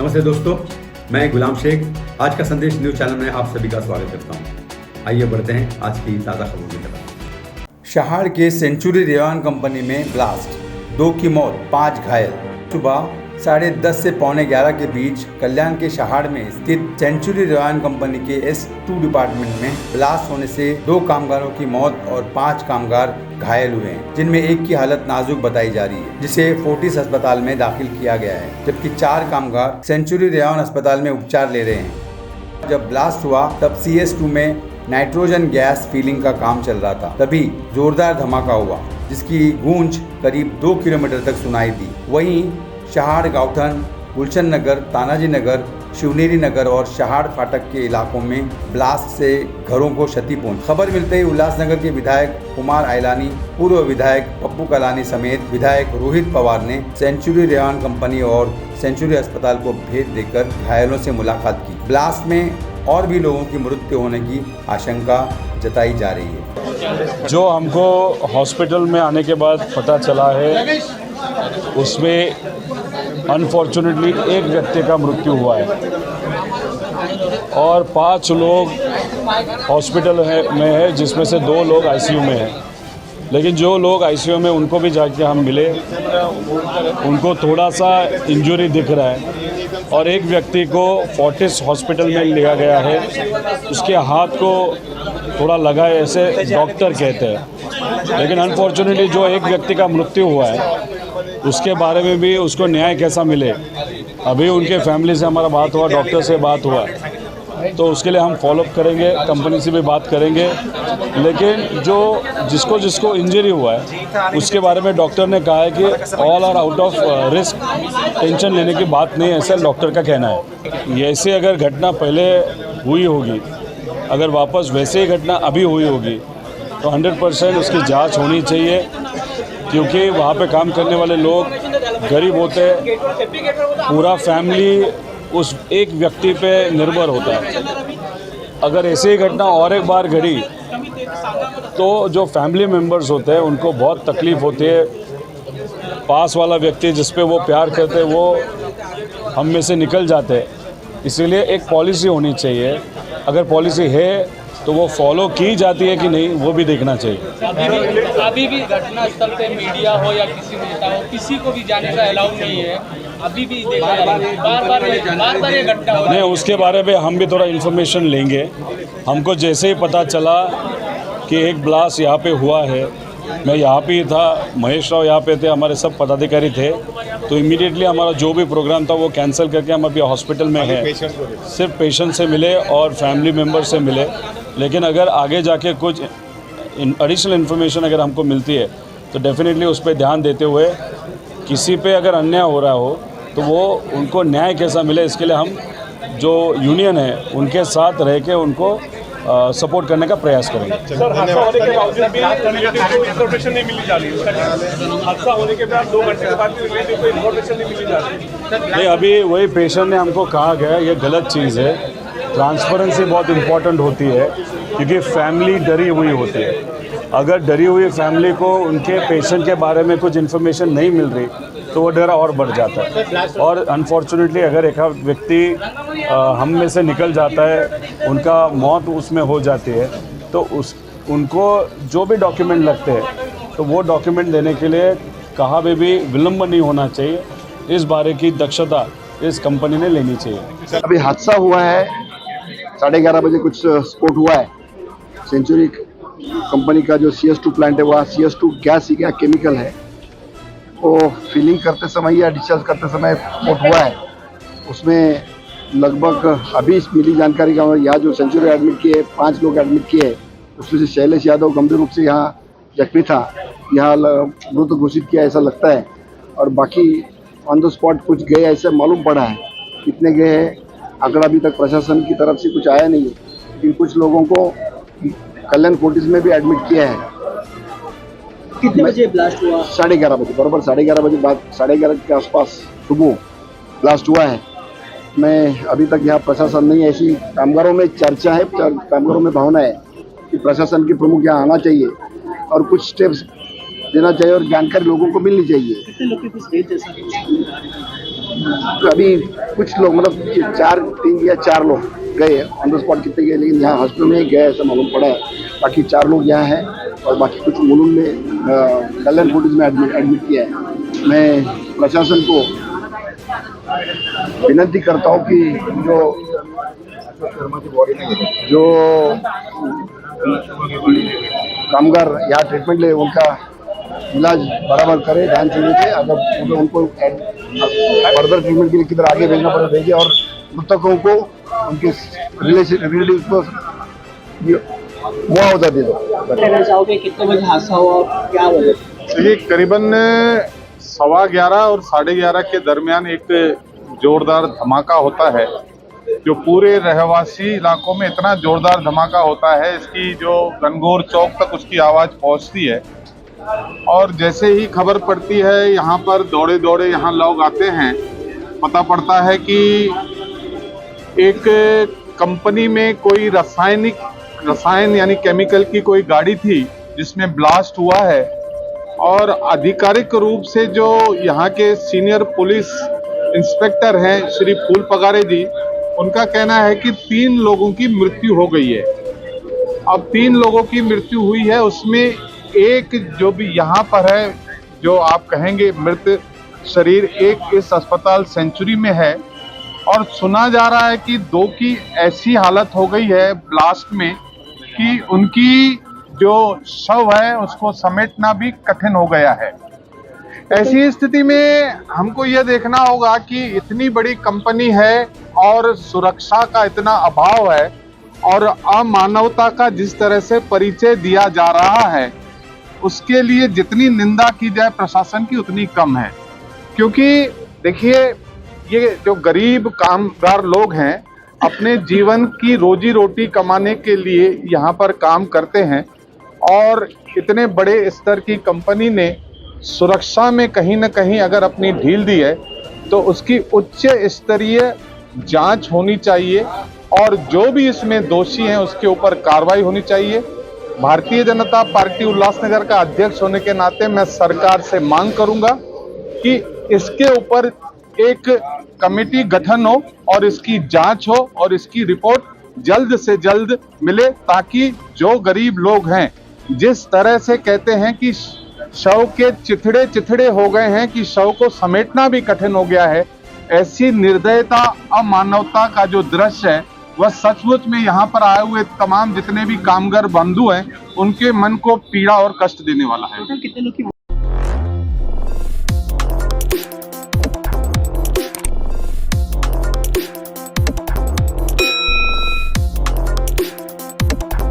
नमस्ते दोस्तों, मैं गुलाम शेख आज का संदेश न्यूज चैनल में आप सभी का स्वागत करता हूं। आइए बढ़ते हैं आज की ताज़ा खबरों की तरफ। शहाड़ के सेंचुरी रेवान कंपनी में ब्लास्ट, 2 की मौत, 5 घायल। सुबह 10:30 से 11:15 के बीच कल्याण के शहाड़ में स्थित सेंचुरी रेवान कंपनी के S2 डिपार्टमेंट में ब्लास्ट होने से 2 कामगारों की मौत और 5 कामगार घायल हुए हैं, जिनमें एक की हालत नाजुक बताई जा रही है, जिसे फोर्टिस अस्पताल में दाखिल किया गया है, जबकि 4 कामगार सेंचुरी रेवान अस्पताल में उपचार ले रहे हैं। जब ब्लास्ट हुआ तब CS2 में नाइट्रोजन गैस फिलिंग का काम चल रहा था, तभी जोरदार धमाका हुआ, जिसकी गूंज करीब 2 किलोमीटर तक सुनाई दी। वहीं शहाड़ गाउठन, गुलशन नगर, तानाजी नगर, शिवनेरी नगर और शहाड़ फाटक के इलाकों में ब्लास्ट से घरों को क्षति पहुंची। खबर मिलते ही उल्लासनगर के विधायक कुमार आयलानी, पूर्व विधायक पप्पू कलानी समेत विधायक रोहित पवार ने सेंचुरी रेवान कंपनी और सेंचुरी अस्पताल को भेंट देकर घायलों से मुलाकात की। ब्लास्ट में और भी लोगों की मृत्यु होने की आशंका जताई जा रही है। जो हमको हॉस्पिटल में आने के बाद पता चला है, उसमें अनफॉर्चुनेटली एक व्यक्ति का मृत्यु हुआ है और 5 लोग हॉस्पिटल में है, जिसमें से 2 लोग ICU में हैं। लेकिन जो लोग ICU में उनको भी जाके हम मिले, उनको थोड़ा सा इंजरी दिख रहा है और एक व्यक्ति को फोर्टिस हॉस्पिटल में लिया गया है, उसके हाथ को थोड़ा लगा है, ऐसे डॉक्टर कहते हैं। लेकिन अनफॉर्चुनेटली जो एक व्यक्ति का मृत्यु हुआ है, उसके बारे में भी उसको न्याय कैसा मिले, अभी उनके फैमिली से हमारा बात हुआ, डॉक्टर से बात हुआ, तो उसके लिए हम फॉलोअप करेंगे, कंपनी से भी बात करेंगे। लेकिन जो जिसको इंजरी हुआ है, उसके बारे में डॉक्टर ने कहा है कि all are out of risk, tension लेने की बात नहीं है, ऐसा डॉक्टर का कहना है। ऐसे अगर घटना पहले हुई होगी, अगर वापस वैसे ही घटना अभी हुई होगी, तो 100% उसकी जाँच होनी चाहिए, क्योंकि वहाँ पे काम करने वाले लोग गरीब होते हैं, पूरा फैमिली उस एक व्यक्ति पे निर्भर होता है। अगर ऐसी ही घटना और एक बार घटी तो जो फैमिली मेम्बर्स होते हैं उनको बहुत तकलीफ़ होती है। पास वाला व्यक्ति जिस पे वो प्यार करते हैं वो हम में से निकल जाते हैं। इसीलिए एक पॉलिसी होनी चाहिए, अगर पॉलिसी है तो वो फॉलो की जाती है कि नहीं, वो भी देखना चाहिए। अभी भी घटना स्थल पे मीडिया हो या किसी नेता हो, किसी को भी जाने का अलाउ नहीं है। अभी भी देखा जा रहा है, बार-बार ये घटना हो रहा है। नहीं, उसके बारे में हम भी थोड़ा इन्फॉर्मेशन लेंगे। हमको जैसे ही पता चला कि एक ब्लास्ट यहाँ पे हुआ है, मैं यहाँ पे ही था, महेश राव यहाँ पे थे, हमारे सब पदाधिकारी थे, तो इमीडिएटली हमारा जो भी प्रोग्राम था वो कैंसिल करके हम अभी हॉस्पिटल में हैं। सिर्फ पेशेंट से मिले और फैमिली मेम्बर से मिले। लेकिन अगर आगे जाके कुछ एडिशनल इन्फॉर्मेशन अगर हमको मिलती है तो डेफिनेटली उस पर ध्यान देते हुए, किसी पे अगर अन्याय हो रहा हो तो वो उनको न्याय कैसा मिले, इसके लिए हम जो यूनियन है उनके साथ रह के उनको सपोर्ट करने का प्रयास करेंगे। सर, हादसा होने के बावजूद भी इन्फॉर्मेशन नहीं मिली जा रही। हादसा होने के बाद 2 घंटे के बाद भी कोई इन्फॉर्मेशन नहीं मिली जा रही। नहीं, अभी वही पेशेंट ने हमको कहा गया, ये गलत चीज़ है। ट्रांसपेरेंसी बहुत इम्पॉर्टेंट होती है, क्योंकि फैमिली डरी हुई होती है। अगर डरी हुई फैमिली को उनके पेशेंट के बारे में कुछ इन्फॉर्मेशन नहीं मिल रही तो वो डर और बढ़ जाता है। और अनफॉर्चुनेटली अगर एक व्यक्ति हम में से निकल जाता है, उनका मौत उसमें हो जाती है, तो उनको जो भी डॉक्यूमेंट लगते हैं तो वो डॉक्यूमेंट देने के लिए कहाँ भी विलम्ब नहीं होना चाहिए। इस बारे की दक्षता इस कंपनी ने लेनी चाहिए। अभी हादसा हुआ है, 11:30 बजे कुछ स्फोट हुआ है। सेंचुरी कंपनी का जो CS2 प्लांट है, वहाँ CS2 गैस ही क्या केमिकल है, वो फिलिंग करते समय या डिस्चार्ज करते समय स्फोट हुआ है। उसमें लगभग अभी मिली जानकारी का यहाँ जो सेंचुरी एडमिट किए 5 लोग एडमिट किए, उसमें से शैलेश यादव गंभीर रूप से यहाँ जख्मी था, यहाँ मृत घोषित किया ऐसा लगता है। और बाकी ऑन द स्पॉट कुछ गए ऐसे मालूम पड़ा है। कितने गए हैं आंकड़ा अभी तक प्रशासन की तरफ से कुछ आया नहीं है, लेकिन कुछ लोगों को कल्याण फोर्टिस में भी एडमिट किया है। कितने बजे ब्लास्ट हुआ? 11:30 बजे, बराबर 11:30 बजे बाद 11:30 के आसपास सुबह ब्लास्ट हुआ है। मैं अभी तक यहाँ प्रशासन नहीं, ऐसी कामगारों में चर्चा है, कामगारों में भावना है कि प्रशासन के प्रमुख यहाँ आना चाहिए और कुछ स्टेप्स देना चाहिए और जानकारी लोगों को मिलनी चाहिए। कितने लोग की कुछ तो अभी कुछ लोग मतलब 3 या 4 लोग गए ऑन द स्पॉट, कितने गए लेकिन यहाँ हॉस्पिटल में ही गए ऐसा मालूम पड़ा है। बाकी 4 लोग यहाँ हैं और बाकी कुछ मुलुंड में कल्याण फोर्टिस में एडमिट किया है। मैं प्रशासन को विनती करता हूँ कि जो कामगार यहाँ ट्रीटमेंट ले उनका इलाज बराबर करे, ध्यान से देखे। अगर उनको फर्दर ट्रीटमेंट के लिए किधर आगे भेजना पड़े भेजे और मृतकों को उनके रिलेटिव को मुआवजा दे दो। कहना चाहोगे कितने बजे हादसा हुआ और क्या वजह? ये करीबन 11:15 और 11:30 के दरमियान एक जोरदार धमाका होता है, जो पूरे रहवासी इलाकों में इतना जोरदार धमाका होता है, इसकी जो गनगौर चौक तक उसकी आवाज़ पहुंचती है। और जैसे ही खबर पड़ती है यहाँ पर दौड़े दौड़े यहाँ लोग आते हैं, पता पड़ता है कि एक कंपनी में कोई रसायन यानी केमिकल की कोई गाड़ी थी जिसमें ब्लास्ट हुआ है। और आधिकारिक रूप से जो यहाँ के सीनियर पुलिस इंस्पेक्टर हैं श्री फूल पगारे जी, उनका कहना है कि 3 लोगों की मृत्यु हो गई है। अब 3 लोगों की मृत्यु हुई है, उसमें एक जो भी यहाँ पर है, जो आप कहेंगे मृत शरीर, एक इस अस्पताल सेंचुरी में है। और सुना जा रहा है कि 2 की ऐसी हालत हो गई है ब्लास्ट में कि उनकी जो शव है उसको समेटना भी कठिन हो गया है। ऐसी स्थिति में हमको यह देखना होगा कि इतनी बड़ी कंपनी है और सुरक्षा का इतना अभाव है और अमानवता का जिस तरह से परिचय दिया जा रहा है, उसके लिए जितनी निंदा की जाए प्रशासन की उतनी कम है। क्योंकि देखिए, ये जो गरीब कामगार लोग हैं अपने जीवन की रोजी रोटी कमाने के लिए यहाँ पर काम करते हैं और इतने बड़े स्तर की कंपनी ने सुरक्षा में कहीं न कहीं अगर अपनी ढील दी है तो उसकी उच्च स्तरीय जांच होनी चाहिए और जो भी इसमें दोषी हैं उसके ऊपर कार्रवाई होनी चाहिए। भारतीय जनता पार्टी उल्लासनगर का अध्यक्ष होने के नाते मैं सरकार से मांग करूंगा कि इसके ऊपर एक कमेटी गठन हो और इसकी जांच हो और इसकी रिपोर्ट जल्द से जल्द मिले, ताकि जो गरीब लोग हैं, जिस तरह से कहते हैं कि शव के चिथड़े हो गए हैं कि शव को समेटना भी कठिन हो गया है, ऐसी निर्दयता अमानवता का जो दृश्य है वह सचमुच में यहाँ पर आए हुए तमाम जितने भी कामगार बंधु हैं उनके मन को पीड़ा और कष्ट देने वाला है। कितने लोग की